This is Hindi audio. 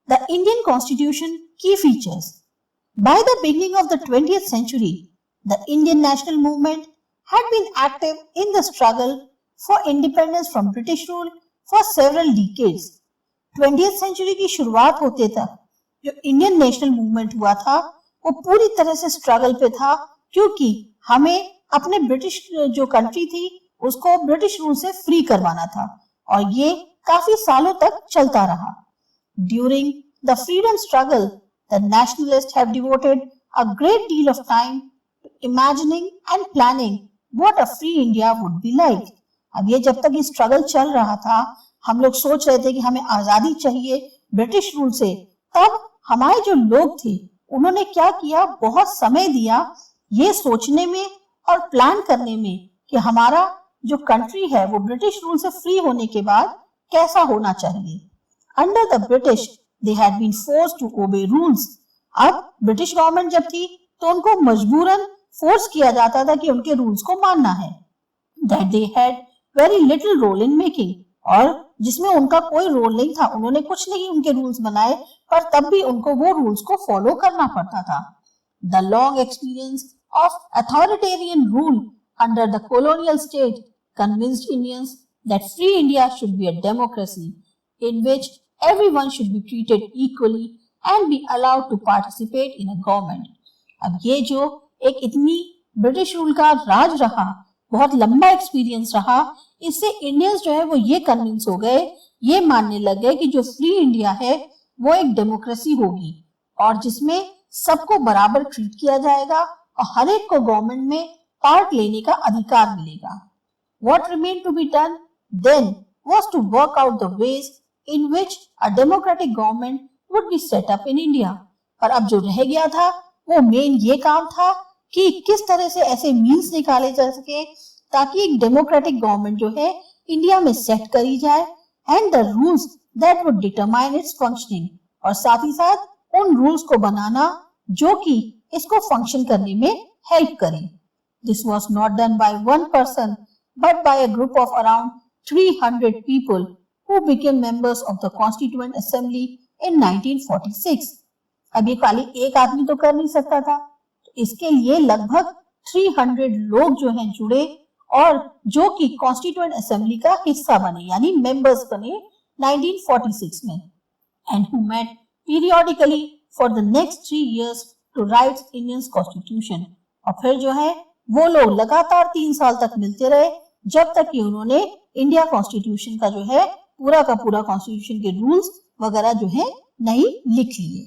The Indian Constitution key features. By the beginning of the 20th century, the Indian national movement had been active in the struggle for independence from British rule for several decades. 20th century की शुरुआत होते तक जो इंडियन नेशनल मूवमेंट हुआ था वो पूरी तरह से स्ट्रगल पे था, क्योंकि हमें अपने ब्रिटिश जो कंट्री थी उसको ब्रिटिश रूल से फ्री करवाना था और ये काफी सालों तक चलता रहा। During the freedom struggle, the nationalists have devoted a great deal of time to imagining and planning what a free India would be like. अब ये जब तक ये स्ट्रगल चल रहा था, हम लोग सोच रहे थे कि हमें आजादी चाहिए ब्रिटिश रूल से, तब हमारे जो लोग थे उन्होंने क्या किया, बहुत समय दिया ये सोचने में और प्लान करने में कि हमारा जो कंट्री है वो ब्रिटिश रूल से फ्री होने के बाद कैसा होना चाहिए। Under the British, they had been forced to obey rules. अब ब्रिटिश गवर्नमेंट जब थी तो उनको मजबूरन फोर्स किया जाता था कि उनके रूल्स को मानना है। That they had very little role in making, और जिसमें उनका कोई रोल नहीं था, उन्होंने कुछ नहीं उनके रूल्स बनाए, पर तब भी उनको वो रूल्स को फॉलो करना पड़ता था। The long experience of authoritarian rule under the colonial state convinced Indians that free India should be a democracy in which everyone should be treated equally and be allowed to participate in a government. अब ये जो एक इतनी ब्रिटिश रूल का राज रहा, बहुत लंबा एक्सपीरियंस रहा, इससे इंडियंस जो है वो ये कन्विंस हो गए, ये मानने लग गए कि जो फ्री इंडिया है वो एक डेमोक्रेसी होगी और जिसमें सबको बराबर ट्रीट किया जाएगा और हर एक को गवर्नमेंट में पार्ट लेने का अधिकार मिलेगा। What remained to be done then was to work out the ways in which a democratic government would be set up in India. पर अब जो रह गया था वो मेन ये काम था कि किस तरह से ऐसे मीन्स निकाले जा सके ताकि एक डेमोक्रेटिक गवर्नमेंट जो है इंडिया में सेट करी जाए, and the rules that would determine its functioning, और साथ ही साथ उन रूल्स को बनाना जो कि इसको फंक्शन करने में हेल्प करें। This was not done by one person but by a group of around 300 people who became members of the Constituent Assembly in 1946. अब ये खाली एक आदमी तो कर नहीं सकता था, तो इसके लिए लगभग 300 लोग जो हैं जुड़े और जो कि कॉन्स्टिट्यूएंट असेंबली का हिस्सा बने, यानी मेंबर्स बने 1946 में, and who met periodically for the next 3 years to write Indian's Constitution. और फिर जो है वो लोग लगातार 3 साल तक मिलते रहे जब तक कि उन्होंने इंडिया कॉन्स्टिट्यूशन का जो है पूरा का पूरा कॉन्स्टिट्यूशन के रूल्स वगैरह जो है नहीं लिख लिए।